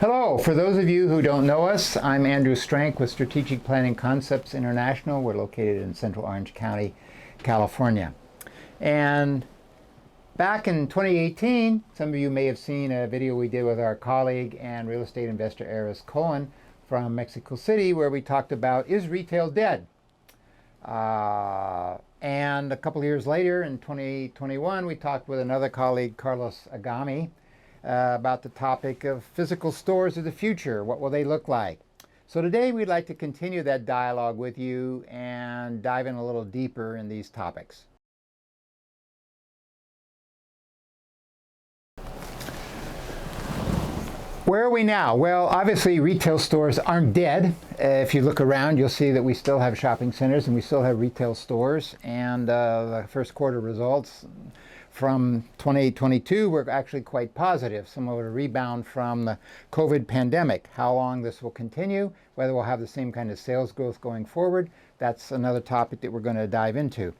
Hello, for those of you who don't know us, I'm Andrew Strenk with Strategic Planning Concepts International. We're located in Central Orange County, California. And back in 2018, some of you may have seen a video we did with our colleague and real estate investor Erez Cohen from Mexico City, where we talked about, is retail dead? And a couple of years later, in 2021, we talked with another colleague, Carlos Agami, about the topic of physical stores of the future. What will they look like? So today we'd like to continue that dialogue with you and dive in a little deeper in these topics. Where are we now? Well, obviously retail stores aren't dead. If you look around, you'll see that we still have shopping centers and we still have retail stores. And the first quarter results from 2022 were actually quite positive. Some of a rebound from the COVID pandemic. How long this will continue, whether we'll have the same kind of sales growth going forward, that's another topic that we're going to dive into.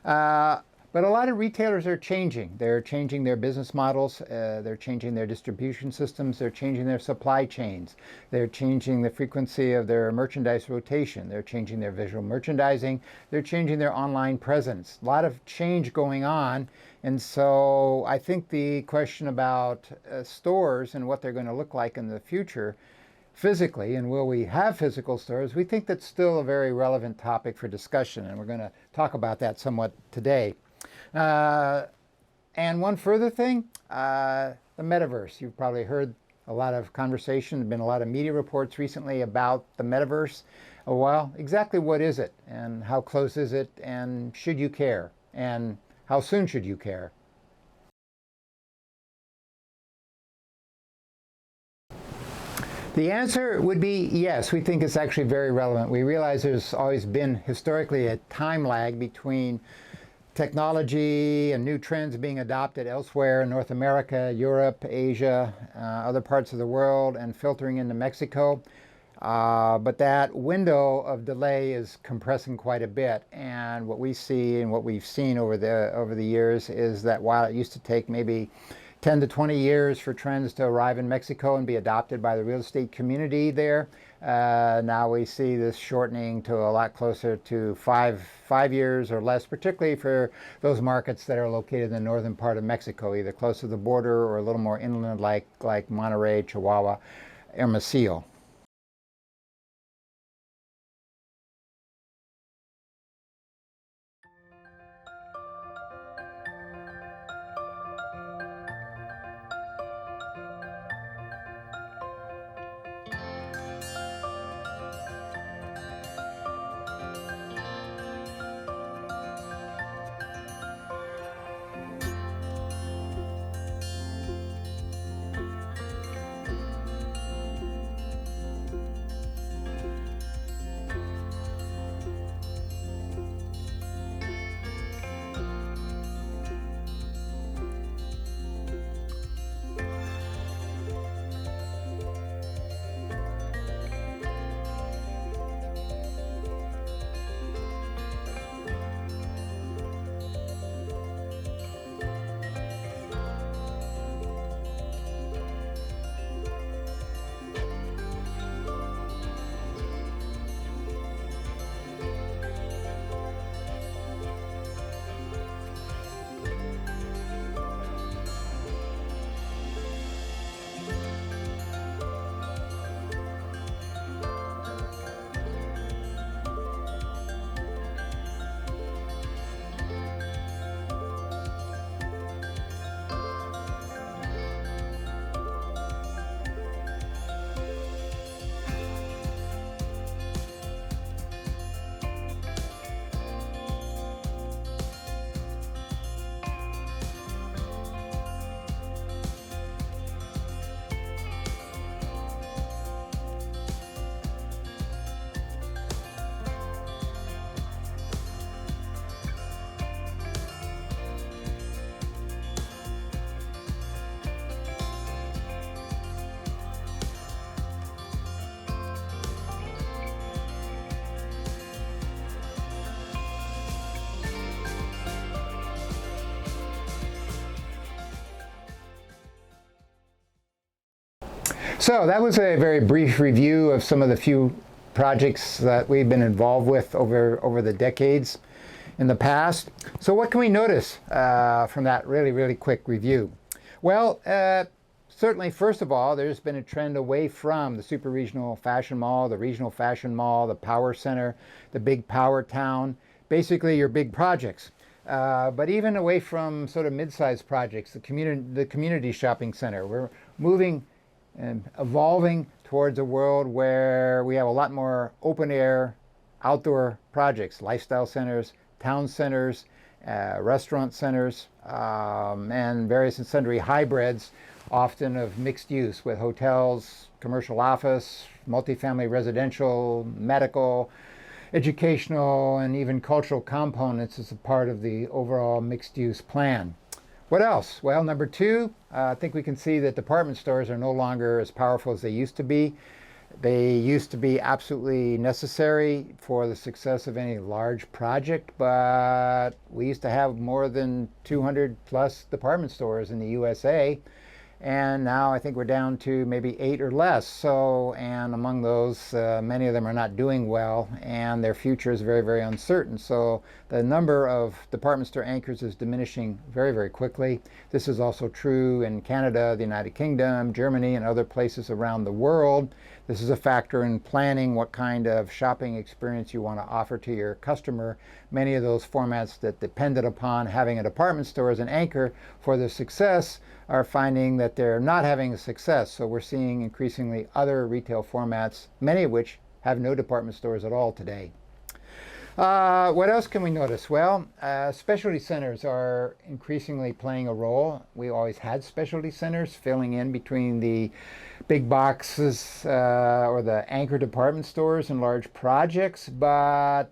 But a lot of retailers are changing. They're changing their business models. They're changing their distribution systems. They're changing their supply chains. They're changing the frequency of their merchandise rotation. They're changing their visual merchandising. They're changing their online presence. A lot of change going on. And so I think the question about stores and what they're going to look like in the future physically, and will we have physical stores, we think that's still a very relevant topic for discussion. And we're going to talk about that somewhat today. And one further thing, the metaverse. You've probably heard a lot of conversation. There's been a lot of media reports recently about the metaverse. Well, exactly what is it, and how close is it, and should you care, and how soon should you care? The answer would be yes. We think it's actually very relevant. We realize there's always been historically a time lag between technology and new trends being adopted elsewhere in North America, Europe, Asia, other parts of the world, and filtering into Mexico. But that window of delay is compressing quite a bit. And what we see and what we've seen over the years is that while it used to take maybe 10 to 20 years for trends to arrive in Mexico and be adopted by the real estate community there, now we see this shortening to a lot closer to five years or less, particularly for those markets that are located in the northern part of Mexico, either close to the border or a little more inland like Monterrey, Chihuahua, Hermosillo. So that was a very brief review of some of the few projects that we've been involved with over the decades in the past. So what can we notice from that really quick review? Well, certainly, first of all, there's been a trend away from the super regional fashion mall, the regional fashion mall, the power center, the big power town, basically your big projects. But even away from sort of mid-sized projects, the community shopping center. We're moving and evolving towards a world where we have a lot more open-air, outdoor projects, lifestyle centers, town centers, restaurant centers, and various and sundry hybrids, often of mixed use with hotels, commercial office, multifamily residential, medical, educational, and even cultural components as a part of the overall mixed-use plan. What else? Well, number two, I think we can see that department stores are no longer as powerful as they used to be. They used to be absolutely necessary for the success of any large project, but we used to have more than 200 plus department stores in the USA. And now I think we're down to maybe 8 or less. So, and among those, many of them are not doing well, and their future is very uncertain. So the number of department store anchors is diminishing very quickly. This is also true in Canada, the United Kingdom, Germany, and other places around the world. This is a factor in planning what kind of shopping experience you want to offer to your customer. Many of those formats that depended upon having a department store as an anchor for their success are finding that they're not having a success. So we're seeing increasingly other retail formats, many of which have no department stores at all today. What else can we notice? Well, specialty centers are increasingly playing a role. We always had specialty centers filling in between the big boxes or the anchor department stores and large projects, but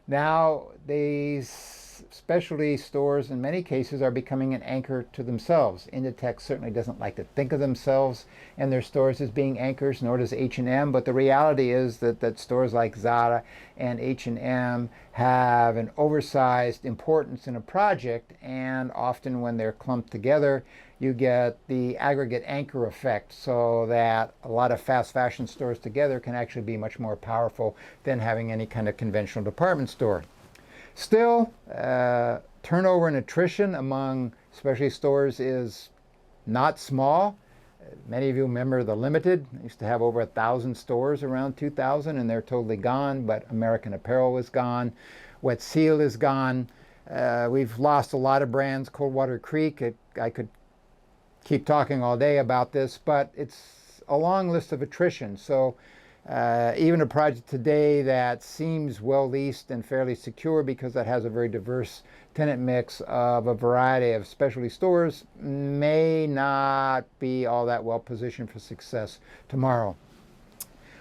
now these specialty stores in many cases are becoming an anchor to themselves. Int'l certainly doesn't like to think of themselves and their stores as being anchors, nor does H&M, but the reality is that stores like Zara and H&M have an oversized importance in a project, and often when they're clumped together you get the aggregate anchor effect, so that a lot of fast fashion stores together can actually be much more powerful than having any kind of conventional department store. Still, turnover and attrition among specialty stores is not small. Many of you remember the Limited. They used to have over 1,000 stores around 2000, and they're totally gone, but American Apparel is gone. Wet Seal is gone. We've lost a lot of brands. Coldwater Creek, I could keep talking all day about this, but it's a long list of attrition. So even a project today that seems well leased and fairly secure because it has a very diverse tenant mix of a variety of specialty stores may not be all that well positioned for success tomorrow.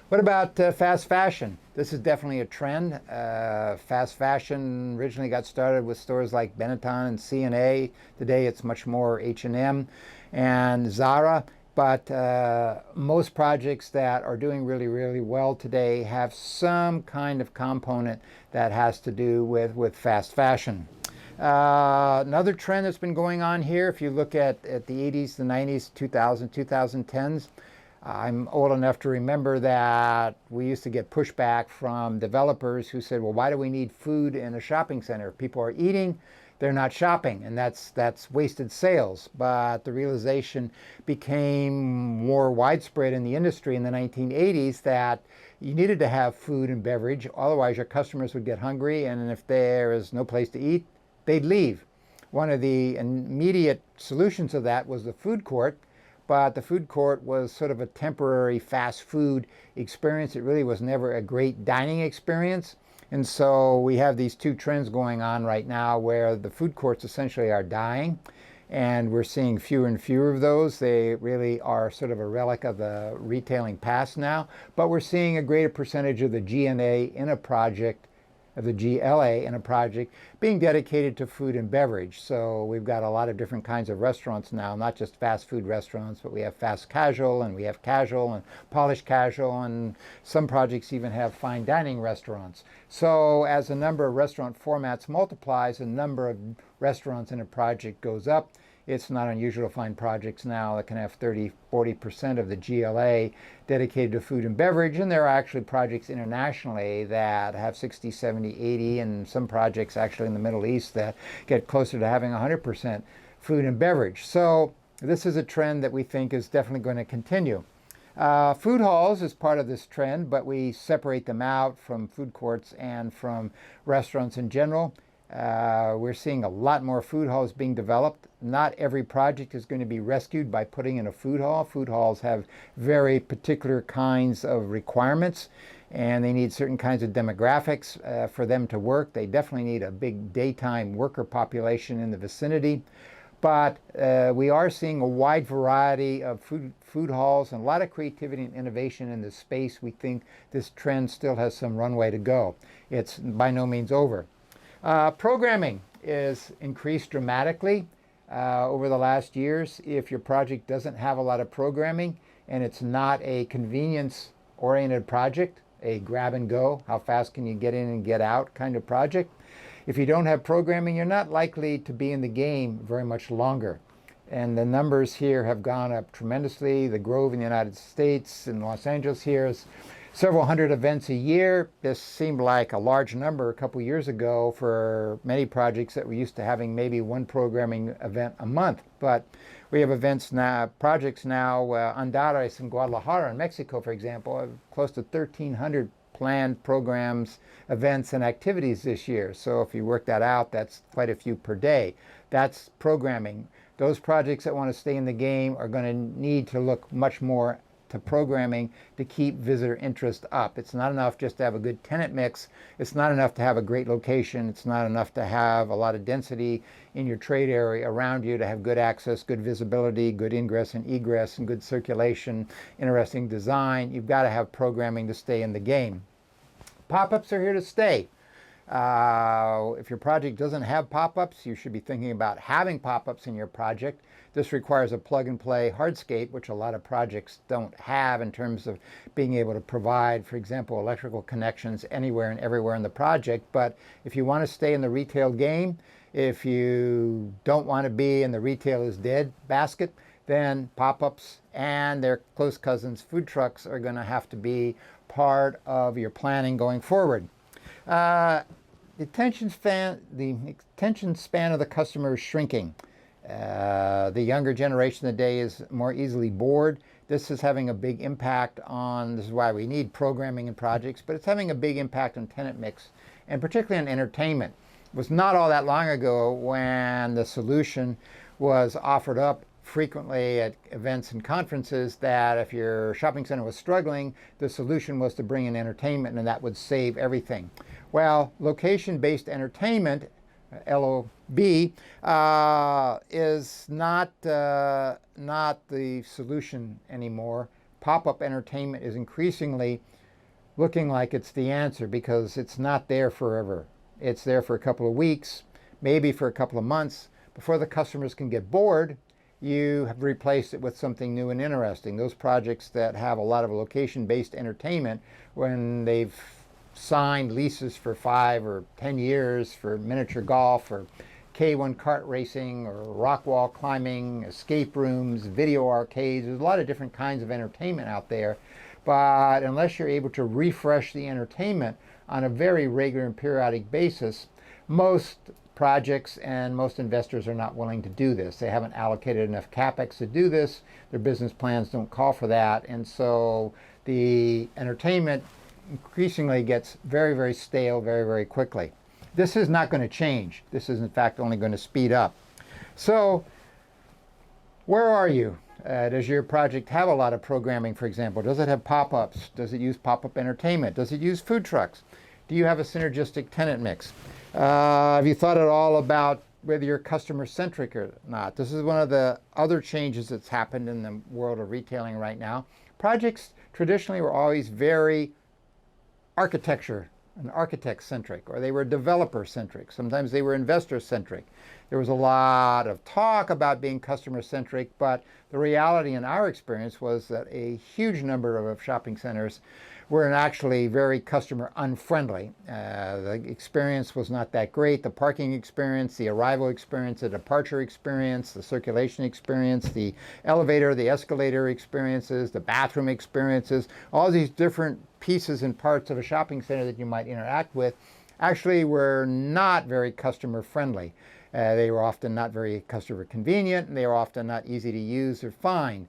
What about fast fashion? This is definitely a trend. Fast fashion originally got started with stores like Benetton and C&A. Today it's much more H&M and Zara. But most projects that are doing really well today have some kind of component that has to do with fast fashion. Another trend that's been going on here, if you look at the 80s, the 90s, 2000, 2010s, I'm old enough to remember that we used to get pushback from developers who said, well, why do we need food in a shopping center? People are eating, they're not shopping, and that's wasted sales. But the realization became more widespread in the industry in the 1980s that you needed to have food and beverage, otherwise your customers would get hungry, and if there is no place to eat, they'd leave. One of the immediate solutions of that was the food court, but the food court was sort of a temporary fast food experience. It really was never a great dining experience. And so we have these two trends going on right now where the food courts essentially are dying, and we're seeing fewer and fewer of those. They really are sort of a relic of the retailing past now, but we're seeing a greater percentage of the GNA in a project, of the GLA in a project, being dedicated to food and beverage. So we've got a lot of different kinds of restaurants now, not just fast food restaurants, but we have fast casual, and we have casual and polished casual, and some projects even have fine dining restaurants. So as the number of restaurant formats multiplies, the number of restaurants in a project goes up. It's not unusual to find projects now that can have 30-40% of the GLA dedicated to food and beverage, and there are actually projects internationally that have 60, 70, 80, and some projects actually in the Middle East that get closer to having 100% food and beverage. So this is a trend that we think is definitely going to continue. Food halls is part of this trend, but we separate them out from food courts and from restaurants in general. We're seeing a lot more food halls being developed. Not every project is going to be rescued by putting in a food hall. Food halls have very particular kinds of requirements, and they need certain kinds of demographics for them to work. They definitely need a big daytime worker population in the vicinity. But we are seeing a wide variety of food halls and a lot of creativity and innovation in this space. We think this trend still has some runway to go. It's by no means over. Programming is increased dramatically over the last years. If your project doesn't have a lot of programming and it's not a convenience-oriented project, a grab and go, how fast can you get in and get out kind of project, if you don't have programming, you're not likely to be in the game very much longer. And the numbers here have gone up tremendously. The Grove in the United States and Los Angeles here is several hundred events a year. This seemed like a large number a couple years ago for many projects that were used to having maybe one programming event a month. But we have events now, projects now, Andares in Guadalajara in Mexico, for example, have close to 1,300 planned programs, events, and activities this year. So if you work that out, that's quite a few per day. That's programming. Those projects that want to stay in the game are going to need to look much more to programming to keep visitor interest up. It's not enough just to have a good tenant mix. It's not enough to have a great location. It's not enough to have a lot of density in your trade area around you to have good access, good visibility, good ingress and egress, and good circulation, interesting design. You've got to have programming to stay in the game. Pop-ups are here to stay. If your project doesn't have pop-ups, you should be thinking about having pop-ups in your project. This requires a plug-and-play hardscape, which a lot of projects don't have in terms of being able to provide, for example, electrical connections anywhere and everywhere in the project. But if you want to stay in the retail game, if you don't want to be in the retail is dead basket, then pop-ups and their close cousins, food trucks, are going to have to be part of your planning going forward. The attention span of the customer is shrinking. The younger generation today is more easily bored. This is having a big impact on, this is why we need programming in projects, but it's having a big impact on tenant mix, and particularly on entertainment. It was not all that long ago when the solution was offered up frequently at events and conferences that if your shopping center was struggling, the solution was to bring in entertainment and that would save everything. Well, location-based entertainment, LOB, is not the solution anymore. Pop-up entertainment is increasingly looking like it's the answer because it's not there forever. It's there for a couple of weeks, maybe for a couple of months. Before the customers can get bored, you have replaced it with something new and interesting. Those projects that have a lot of location-based entertainment, when they've signed leases for 5 or 10 years for miniature golf or K1 kart racing or rock wall climbing, escape rooms, video arcades, there's a lot of different kinds of entertainment out there. But unless you're able to refresh the entertainment on a very regular and periodic basis, most projects and most investors are not willing to do this. They haven't allocated enough capex to do this. Their business plans don't call for that. And so the entertainment increasingly gets very, very stale very, very quickly. This is not going to change. This is in fact only going to speed up. So where are you? Does your project have a lot of programming, for example? Does it have pop-ups? Does it use pop-up entertainment? Does it use food trucks? Do you have a synergistic tenant mix? Have you thought at all about whether you're customer-centric or not? This is one of the other changes that's happened in the world of retailing right now. Projects traditionally were always very architecture and architect-centric, or they were developer-centric. Sometimes they were investor-centric. There was a lot of talk about being customer-centric, but the reality in our experience was that a huge number of shopping centers were actually very customer unfriendly. The experience was not that great. The parking experience, the arrival experience, the departure experience, the circulation experience, the elevator, the escalator experiences, the bathroom experiences, all these different pieces and parts of a shopping center that you might interact with actually were not very customer friendly. They were often not very customer convenient, and they were often not easy to use or find.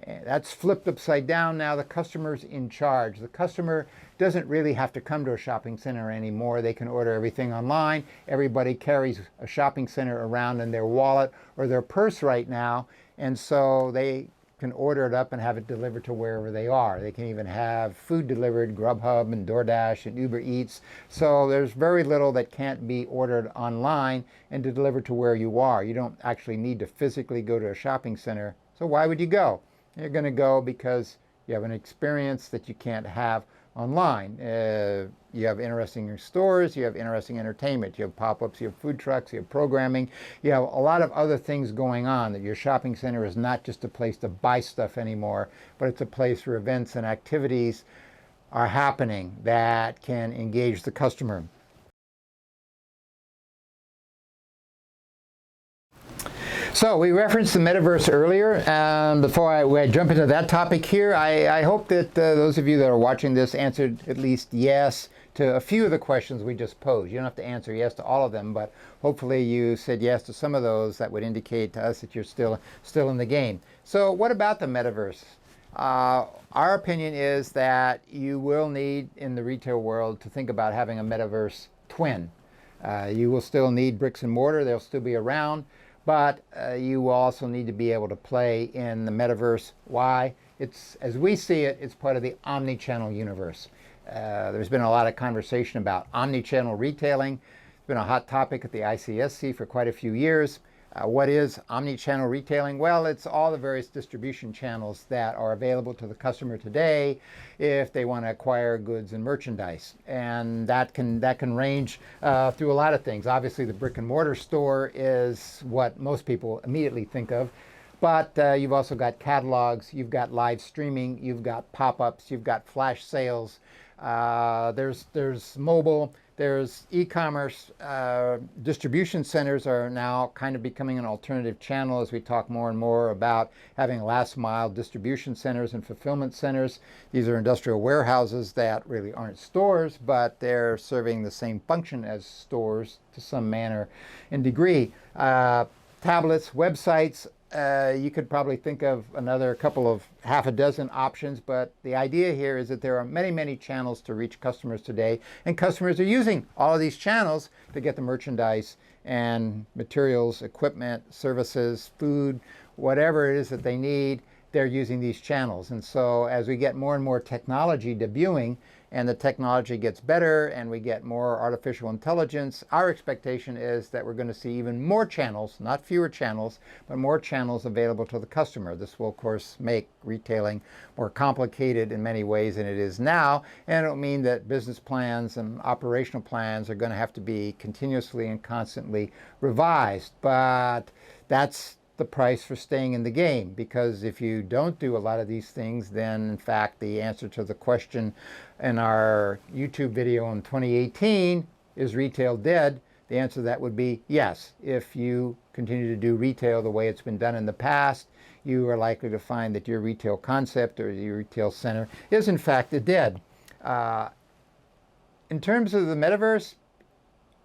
That's flipped upside down now. The customer's in charge. The customer doesn't really have to come to a shopping center anymore. They can order everything online. Everybody carries a shopping center around in their wallet or their purse right now, and so they can order it up and have it delivered to wherever they are. They can even have food delivered, Grubhub and DoorDash and Uber Eats. So there's very little that can't be ordered online and delivered to where you are. You don't actually need to physically go to a shopping center. So why would you go? You're going to go because you have an experience that you can't have online. You have interesting stores, you have interesting entertainment, you have pop-ups, you have food trucks, you have programming, you have a lot of other things going on. That your shopping center is not just a place to buy stuff anymore, but it's a place where events and activities are happening that can engage the customer. So we referenced the metaverse earlier. Before I jump into that topic here, I hope that those of you that are watching this answered at least yes to a few of the questions we just posed. You don't have to answer yes to all of them, but hopefully you said yes to some of those. That would indicate to us that you're still in the game. So what about the metaverse? Our opinion is that you will need in the retail world to think about having a metaverse twin. You will still need bricks and mortar. They'll still be around. But you will also need to be able to play in the metaverse. Why? It's, as we see it, it's part of the omnichannel universe. There's been a lot of conversation about omnichannel retailing. It's been a hot topic at the ICSC for quite a few years. What is omnichannel retailing? Well, it's all the various distribution channels that are available to the customer today if they want to acquire goods and merchandise. And that can range through a lot of things. Obviously, the brick and mortar store is what most people immediately think of. But you've also got catalogs, you've got live streaming, you've got pop-ups, you've got flash sales. There's mobile. There's e-commerce. Distribution centers are now kind of becoming an alternative channel as we talk more and more about having last mile distribution centers and fulfillment centers. These are industrial warehouses that really aren't stores, but they're serving the same function as stores to some manner and degree. Tablets, websites. You could probably think of another couple of half a dozen options, but the idea here is that there are many, many channels to reach customers today, and customers are using all of these channels to get the merchandise and materials, equipment, services, food, whatever it is that they need. They're using these channels. And so as we get more and more technology debuting, and the technology gets better and we get more artificial intelligence, our expectation is that we're going to see even more channels, not fewer channels, but more channels available to the customer. This will, of course, make retailing more complicated in many ways than it is now, and it'll mean that business plans and operational plans are going to have to be continuously and constantly revised. But that's the price for staying in the game, because if you don't do a lot of these things, then in fact the answer to the question in our YouTube video in 2018, is retail dead? The answer to that would be yes. If you continue to do retail the way it's been done in the past, you are likely to find that your retail concept or your retail center is in fact dead. In terms of the metaverse,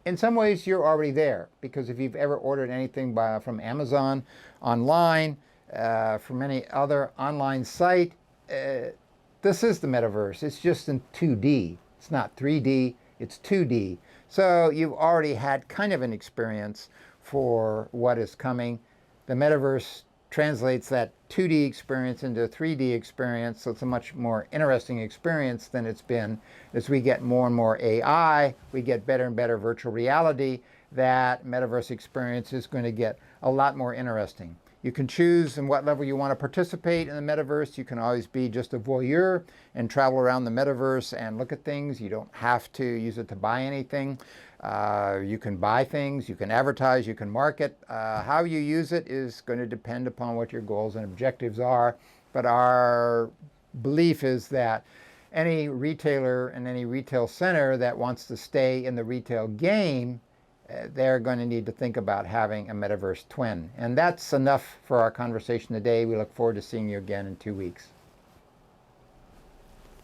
in some ways, you're already there, because if you've ever ordered anything from Amazon online, from any other online site, this is the metaverse. It's just in 2D. It's not 3D, it's 2D. So you've already had kind of an experience for what is coming. The metaverse translates that 2D experience into a 3D experience, so it's a much more interesting experience than it's been. As we get more and more AI, we get better and better virtual reality, that metaverse experience is going to get a lot more interesting. You can choose in what level you want to participate in the metaverse. You can always be just a voyeur and travel around the metaverse and look at things. You don't have to use it to buy anything. You can buy things, you can advertise, you can market. How you use it is going to depend upon what your goals and objectives are. But our belief is that any retailer and any retail center that wants to stay in the retail game, they're going to need to think about having a metaverse twin. And that's enough for our conversation today. We look forward to seeing you again in 2 weeks.